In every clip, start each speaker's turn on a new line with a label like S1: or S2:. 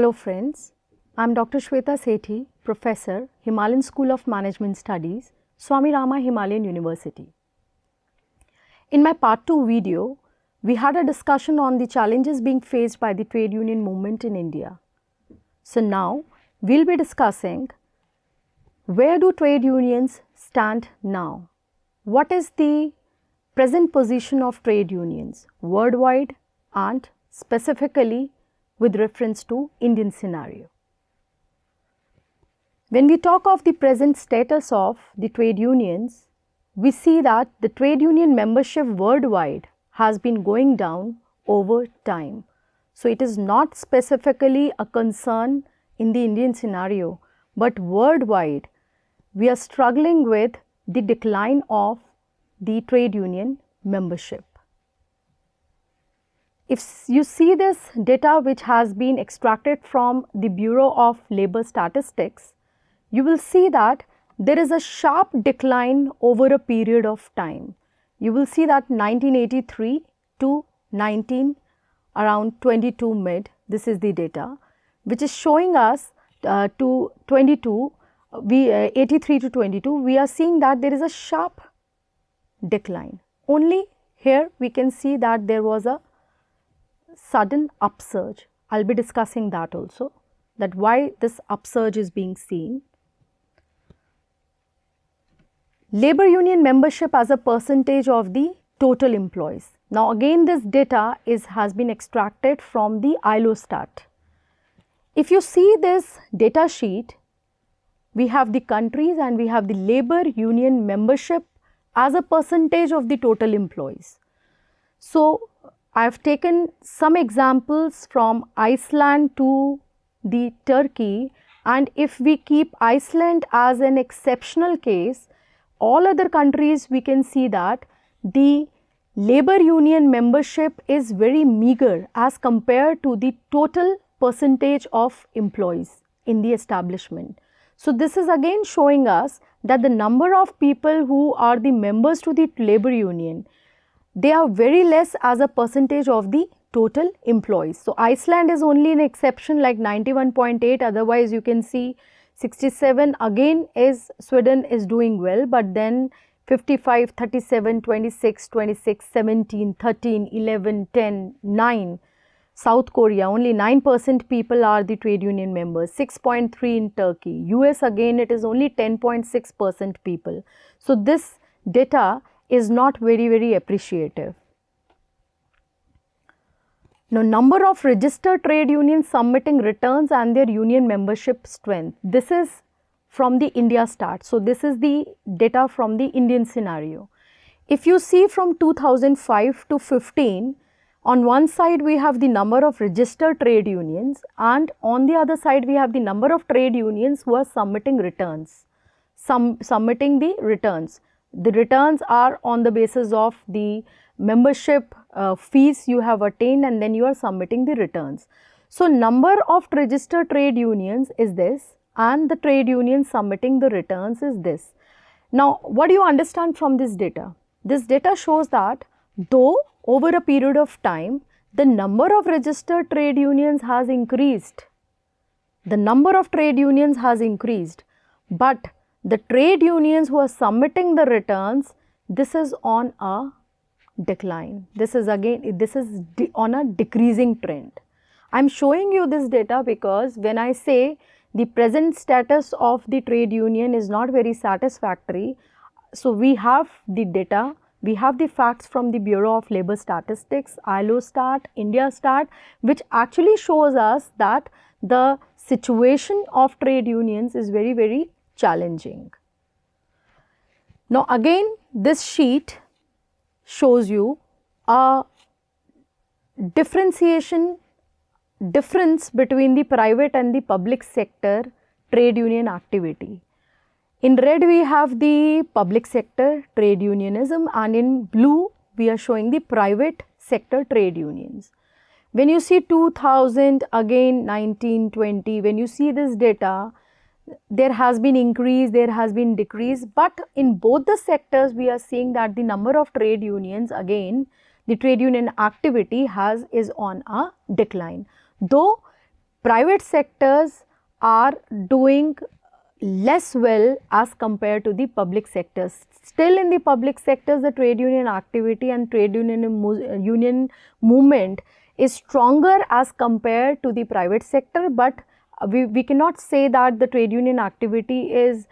S1: Hello friends, I am Dr. Shweta Sethi, Professor, Himalayan School of Management Studies, Swami Rama Himalayan University. In my part 2 video, we had a discussion on the challenges being faced by the trade union movement in India. So now, we will be discussing where do trade unions stand now? What is the present position of trade unions worldwide and specifically with reference to Indian scenario? When we talk of the present status of the trade unions, we see that the trade union membership worldwide has been going down over time. So it is not specifically a concern in the Indian scenario, but worldwide we are struggling with the decline of the trade union membership. If you see this data which has been extracted from the Bureau of Labour Statistics, you will see that there is a sharp decline over a period of time. You will see that 1983 to around 22 mid, this is the data, which is showing us to 22, 83 to 22, we are seeing that there is a sharp decline. Only here we can see that there was a sudden upsurge. I will be discussing that also, that why this upsurge is being seen. Labor union membership as a percentage of the total employees. Now again this data has been extracted from the ILO stat. If you see this data sheet, we have the countries and we have the labor union membership as a percentage of the total employees. So I have taken some examples from Iceland to the Turkey, and if we keep Iceland as an exceptional case, all other countries we can see that the labor union membership is very meager as compared to the total percentage of employees in the establishment. So this is again showing us that the number of people who are the members to the labor union, they are very less as a percentage of the total employees. So Iceland is only an exception like 91.8, otherwise you can see 67 again is Sweden is doing well, but then 55, 37, 26, 26, 17, 13, 11, 10, 9. South Korea, only 9% people are the trade union members, 6.3 in Turkey. US again it is only 10.6% people. So this data is not very appreciative. Now number of registered trade unions submitting returns and their union membership strength. This is from the India stat. So this is the data from the Indian scenario. If you see from 2005 to 15, on one side we have the number of registered trade unions and on the other side we have the number of trade unions who are submitting returns. Submitting the returns. The returns are on the basis of the membership fees you have attained and then you are submitting the returns. So number of registered trade unions is this and the trade unions submitting the returns is this. Now what do you understand from this data? This data shows that though over a period of time the number of registered trade unions has increased, the number of trade unions has increased, but the trade unions who are submitting the returns, this is on a decline. This is on a decreasing trend. I am showing you this data because when I say the present status of the trade union is not very satisfactory, so we have the data, we have the facts from the Bureau of Labour Statistics, ILO stat, India stat, which actually shows us that the situation of trade unions is very challenging. Now again this sheet shows you a difference between the private and the public sector trade union activity. In red we have the public sector trade unionism and in blue we are showing the private sector trade unions. When you see 2000, again 19, 20, when you see this data, there has been increase, there has been decrease, but in both the sectors we are seeing that the number of trade unions, again the trade union activity is on a decline. Though private sectors are doing less well as compared to the public sectors. Still in the public sectors, the trade union activity and trade union movement is stronger as compared to the private sector, but we cannot say that the trade union activity is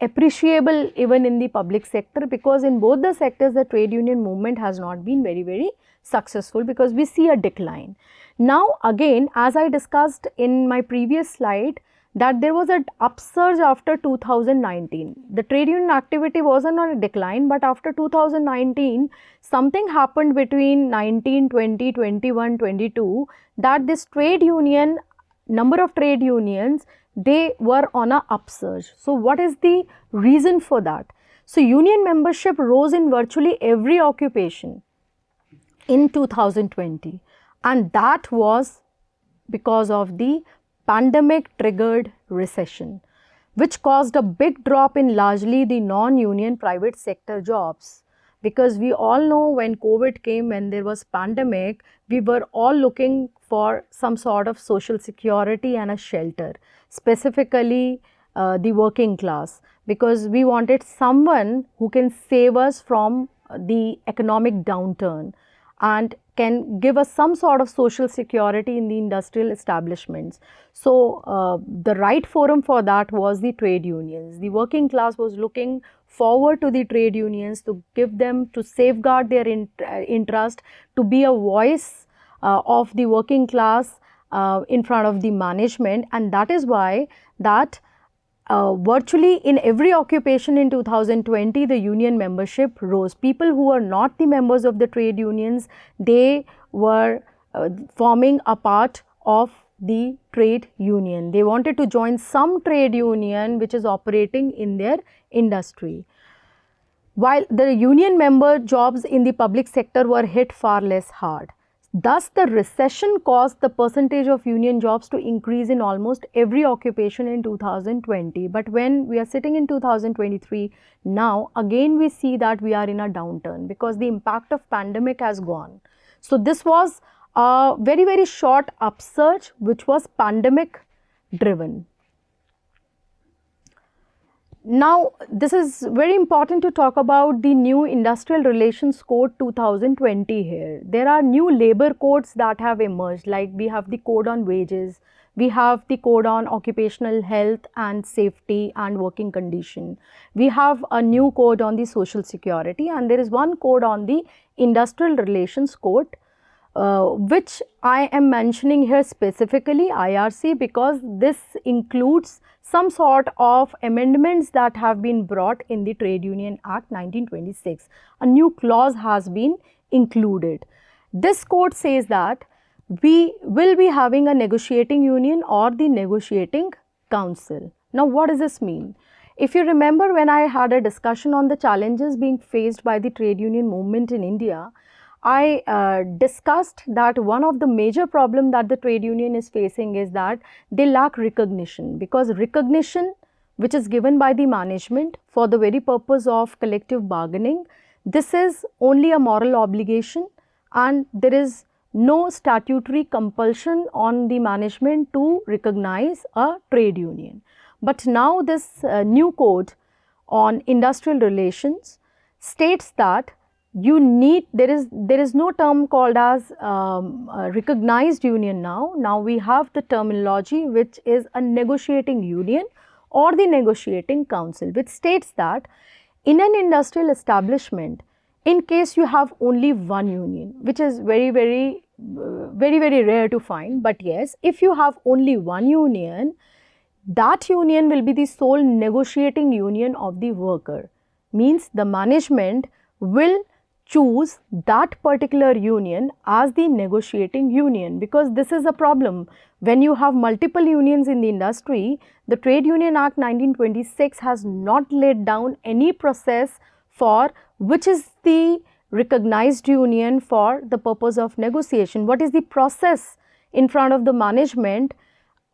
S1: appreciable even in the public sector, because in both the sectors the trade union movement has not been very successful, because we see a decline. Now again, as I discussed in my previous slide, that there was an upsurge after 2019. The trade union activity wasn't on a decline, but after 2019, something happened between 19, 20, 21, 22, that this trade union, number of trade unions, they were on a upsurge. So what is the reason for that? So union membership rose in virtually every occupation in 2020, and that was because of the pandemic triggered recession, which caused a big drop in largely the non-union private sector jobs. Because we all know when COVID came, when there was pandemic, we were all looking for some sort of social security and a shelter, specifically the working class, because we wanted someone who can save us from the economic downturn and can give us some sort of social security in the industrial establishments. So the right forum for that was the trade unions. The working class was looking forward to the trade unions to give them, to safeguard their interest, to be a voice of the working class in front of the management. And that is why that virtually in every occupation in 2020, the union membership rose. People who were not the members of the trade unions, they were forming a part of the trade union. They wanted to join some trade union which is operating in their industry. While the union member jobs in the public sector were hit far less hard. Thus, the recession caused the percentage of union jobs to increase in almost every occupation in 2020. But when we are sitting in 2023, now again we see that we are in a downturn because the impact of pandemic has gone. So this was a very short upsurge which was pandemic driven. Now, this is very important to talk about the new Industrial Relations Code 2020 here. There are new labor codes that have emerged, like we have the code on wages, we have the code on occupational health and safety and working condition. We have a new code on the social security, and there is one code on the Industrial Relations Code, which I am mentioning here specifically IRC, because this includes some sort of amendments that have been brought in the Trade Union Act 1926. A new clause has been included. This code says that we will be having a negotiating union or the negotiating council. Now, what does this mean? If you remember, when I had a discussion on the challenges being faced by the trade union movement in India, I discussed that one of the major problems that the trade union is facing is that they lack recognition, because recognition which is given by the management for the very purpose of collective bargaining, this is only a moral obligation and there is no statutory compulsion on the management to recognize a trade union. But now this new code on industrial relations states that you need, there is no term called as recognized union now. Now we have the terminology which is a negotiating union or the negotiating council, which states that in an industrial establishment, in case you have only one union, which is very rare to find, but yes, if you have only one union, that union will be the sole negotiating union of the worker. Means the management will choose that particular union as the negotiating union, because this is a problem. When you have multiple unions in the industry, the Trade Union Act 1926 has not laid down any process for which is the recognized union for the purpose of negotiation. What is the process in front of the management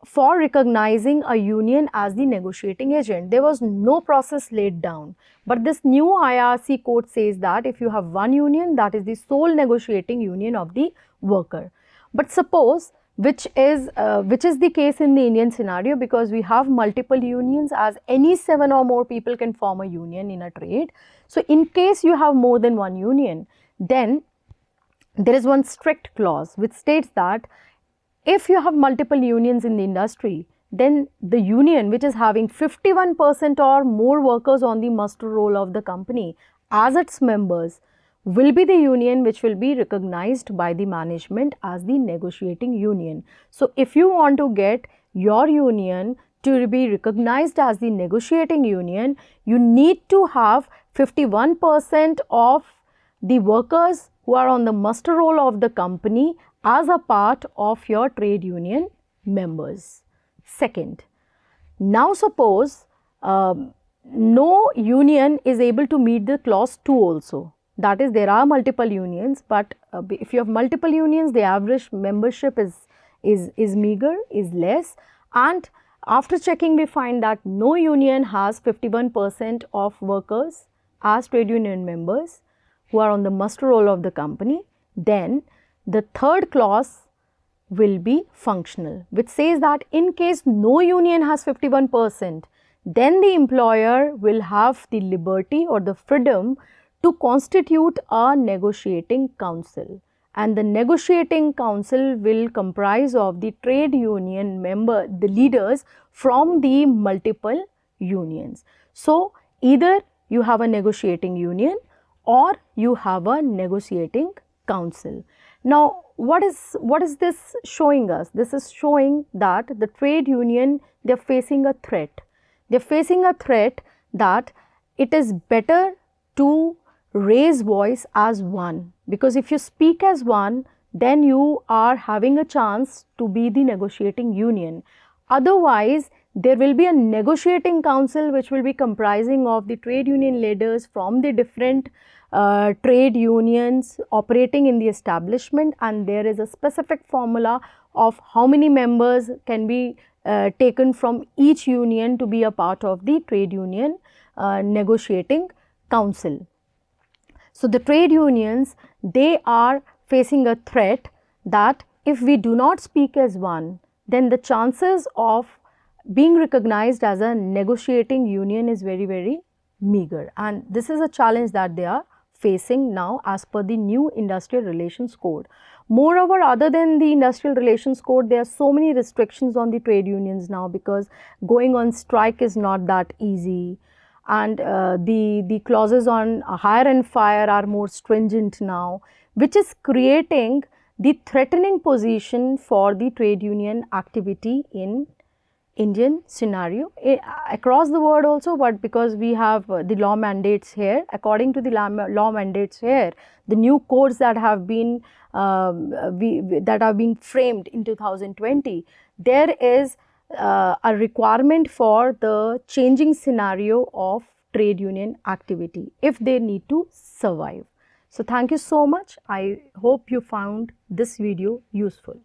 S1: for recognizing a union as the negotiating agent? There was no process laid down. But this new IRC code says that if you have one union, that is the sole negotiating union of the worker. But suppose which is the case in the Indian scenario, because we have multiple unions, as any 7 or more people can form a union in a trade. So in case you have more than one union, then there is one strict clause which states that if you have multiple unions in the industry, then the union which is having 51% or more workers on the muster roll of the company as its members will be the union which will be recognized by the management as the negotiating union. So if you want to get your union to be recognized as the negotiating union, you need to have 51% of the workers who are on the muster roll of the company as a part of your trade union members. Second, now suppose no union is able to meet the clause 2 also. That is, there are multiple unions, but if you have multiple unions, the average membership is meager, is less, and after checking we find that no union has 51% of workers as trade union members who are on the muster roll of the company. Then the third clause will be functional, which says that in case no union has 51%, then the employer will have the liberty or the freedom to constitute a negotiating council, and the negotiating council will comprise of the trade union member, the leaders from the multiple unions. So either you have a negotiating union or you have a negotiating council. Now what is this showing us? This is showing that the trade union, they are facing a threat. They are facing a threat that it is better to raise voice as one, because if you speak as one, then you are having a chance to be the negotiating union. Otherwise, there will be a negotiating council which will be comprising of the trade union leaders from the different trade unions operating in the establishment, and there is a specific formula of how many members can be taken from each union to be a part of the trade union negotiating council. So the trade unions, they are facing a threat that if we do not speak as one, then the chances of being recognized as a negotiating union is very, very meager, and this is a challenge that they are facing now as per the new Industrial Relations Code. Moreover, other than the Industrial Relations Code, there are so many restrictions on the trade unions now, because going on strike is not that easy, and the clauses on hire and fire are more stringent now, which is creating the threatening position for the trade union activity in Indian scenario, across the world also, but because we have the law mandates here, according to the law mandates here, the new codes that have been framed in 2020, there is a requirement for the changing scenario of trade union activity if they need to survive. So thank you so much. I hope you found this video useful.